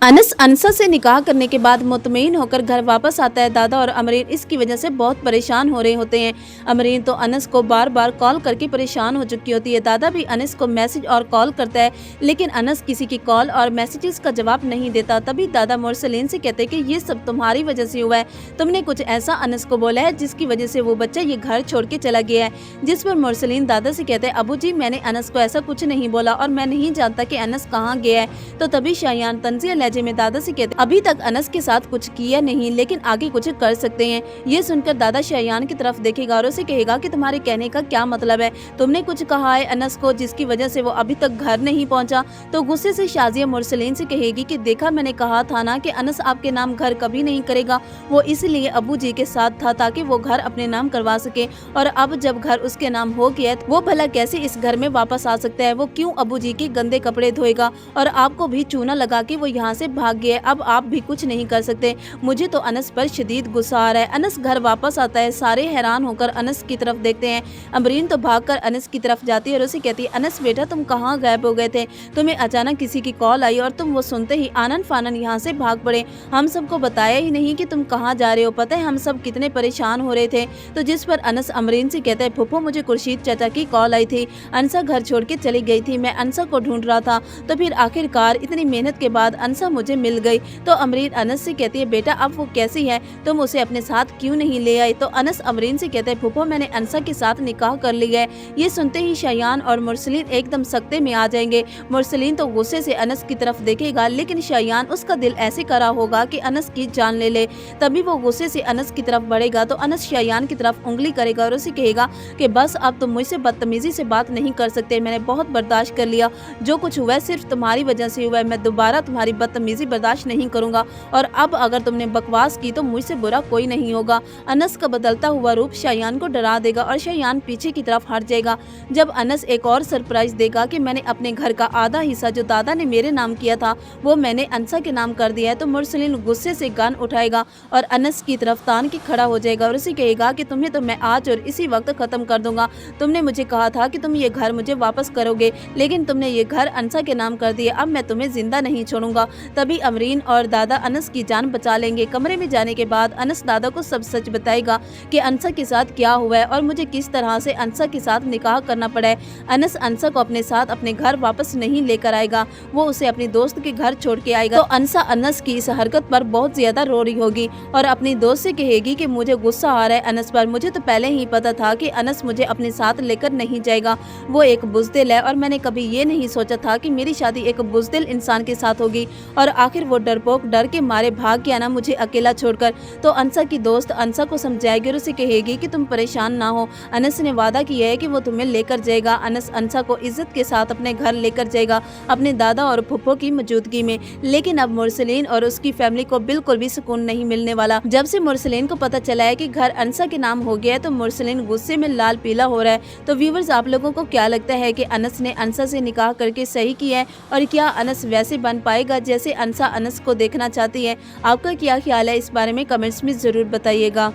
अनस अनसा से निकाह करने के बाद मुतमईन होकर घर वापस आता है। दादा और अमरीन इसकी वजह से बहुत परेशान हो रहे होते हैं। अमरीन तो अनस को बार बार कॉल करके परेशान हो चुकी होती है। दादा भी अनस को मैसेज और कॉल करता है, लेकिन अनस किसी की कॉल और मैसेजेस का जवाब नहीं देता। तभी दादा मुरसलीन से कहते हैं कि ये सब तुम्हारी वजह से हुआ है। तुमने कुछ ऐसा अनस को बोला है जिसकी वजह से वो बच्चा ये घर छोड़ के चला गया है। जिस पर मुरसलीन दादा से कहते हैं, अबू जी मैंने अनस को ऐसा कुछ नहीं बोला और मैं नहीं जानता कि अनस कहाँ गया है। तो तभी शायान तंजिया लहजे में दादा से कहते, अभी तक अनस के साथ कुछ किया नहीं, लेकिन आगे कुछ कर सकते हैं। ये सुनकर दादा शायान की तरफ देखेगा और उसे कहेगा कि तुम्हारे कहने का क्या मतलब है? तुमने कुछ कहा है अनस को जिसकी वजह से वो अभी तक घर नहीं पहुंचा। तो गुस्से से शाजिया मुरसलीन से कहेगी कि देखा मैंने कहा था ना कि अनस आपके नाम घर कभी नहीं करेगा। वो इसलिए अबू जी के साथ था ताकि वो घर अपने नाम करवा सके, और अब जब घर उसके नाम हो गया वो भला कैसे इस घर में वापस आ सकता है? वो क्यों अबू जी के गंदे कपड़े धोएगा? और आपको भी चूना लगा के वो यहाँ से भाग गया। अब आप भी कुछ नहीं कर सकते। मुझे तो अनस पर शदीद गुस्सा आ रहा है। अनस घर वापस आता है। सारे हैरान होकर अनस की तरफ देखते हैं। अमरीन तो भागकर अनस की तरफ जाती है और उसे कहती है, अनस बेटा तुम कहाँ गायब हो गए थे? तुम्हें अचानक किसी की कॉल आई और तुम वो सुनते ही आनन फानन यहाँ से भाग पड़े। हम सबको बताया ही नहीं कि तुम कहाँ जा रहे हो। पता है हम सब कितने परेशान हो रहे थे। तो जिस पर अनस अमरीन से कहता है, फुफो मुझे खुर्शीद चाचा की कॉल आई थी। अनसा घर छोड़ के चली गई थी। मैं अनसा को ढूंढ रहा था, तो फिर आखिरकार इतनी मेहनत के बाद अनसा मुझे मिल गई। तो अमरीन अनस से कहती है, बेटा अब वो कैसी है? तुम उसे अपने साथ क्यों नहीं ले आए? तो अनस अमरीन से कहता है, फूफो मैंने अनसा के साथ निकाह कर लिया है। ये सुनते ही शायान और मुरसलीन एकदम सख्ते में आ जाएंगे। मुरसलीन तो गुस्से से अनस की तरफ देखेगा, लेकिन शायान उसका दिल ऐसे करा होगा कि अनस की जान ले ले। तभी वो गुस्से से अनस की तरफ बढ़ेगा तो अनस शायान की तरफ उंगली करेगा और उसे कहेगा कि बस अब तुम मुझसे बदतमीजी से बात नहीं कर सकते। मैंने बहुत बर्दाश्त कर लिया। जो कुछ हुआ है सिर्फ तुम्हारी वजह से हुआ है। मैं दोबारा तुम्हारी बदतमीजी बर्दाश्त नहीं करूंगा, और अब अगर तुमने बकवास की तो मुझसे बुरा कोई नहीं होगा। अनस का बदलता हुआ रूप शायान को डरा देगा और शायान पीछे की तरफ हट जाएगा। जब अनस एक और सरप्राइज देगा कि मैंने अपने घर का आधा हिस्सा जो दादा ने मेरे नाम किया था वो मैंने अनसा के नाम कर दिया है, तो मुरसलीन गुस्से से गन उठाएगा और अनस की तरफ तान के खड़ा हो जाएगा और उसे कहेगा कि तुम्हें तो मैं आज और इसी वक्त खत्म कर दूंगा। तुमने मुझे कहा था कि तुम ये घर मुझे वापस करोगे, लेकिन तुमने ये घर अनसा के नाम कर दिया। अब मैं तुम्हें जिंदा नहीं छोड़ूंगा। तभी अमरीन और दादा अनस की जान बचा लेंगे। कमरे में जाने के बाद अनस दादा को सब सच बताएगा कि अनसा के साथ क्या हुआ है और मुझे किस तरह से अनसा के साथ निकाह करना पड़ा है। अनस अनसा को अपने साथ अपने घर वापस नहीं लेकर आएगा, वो उसे अपने दोस्त के घर छोड़ के आएगा। तो अनसा अनस की इस हरकत पर बहुत ज्यादा रो रही होगी और अपनी दोस्त से कहेगी कि मुझे गुस्सा आ रहा है अनस पर। मुझे तो पहले ही पता था कि अनस मुझे अपने साथ लेकर नहीं जाएगा। वो एक बुज़दिल है और मैंने कभी ये नहीं सोचा था कि मेरी शादी एक बुज़दिल इंसान के साथ होगी, और आखिर वो डरपोक डर के मारे भाग गया ना मुझे अकेला छोड़कर। तो अनसा की दोस्त अनसा को समझाएगी और उसे कहेगी कि तुम परेशान ना हो। अनस ने वादा किया है कि वो तुम्हें लेकर जाएगा। अनस अनसा को इज्जत के साथ अपने घर लेकर जाएगा अपने दादा और फुफ्फो की मौजूदगी में। लेकिन अब मुरसलीन और उसकी फैमिली को बिल्कुल भी सुकून नहीं मिलने वाला। जब से मुरसलीन को पता चला है कि घर अनसा के नाम हो गया है तो मुरसलीन गुस्से में लाल पीला हो रहा है। तो व्यूवर्स आप लोगों को क्या लगता है कि अनस ने अनसा से निकाह करके सही किया है, और क्या अनस वैसे बन पाएगा जैसे अनसा अनस को देखना चाहती है? आपका क्या ख्याल है इस बारे में कमेंट्स में जरूर बताइएगा।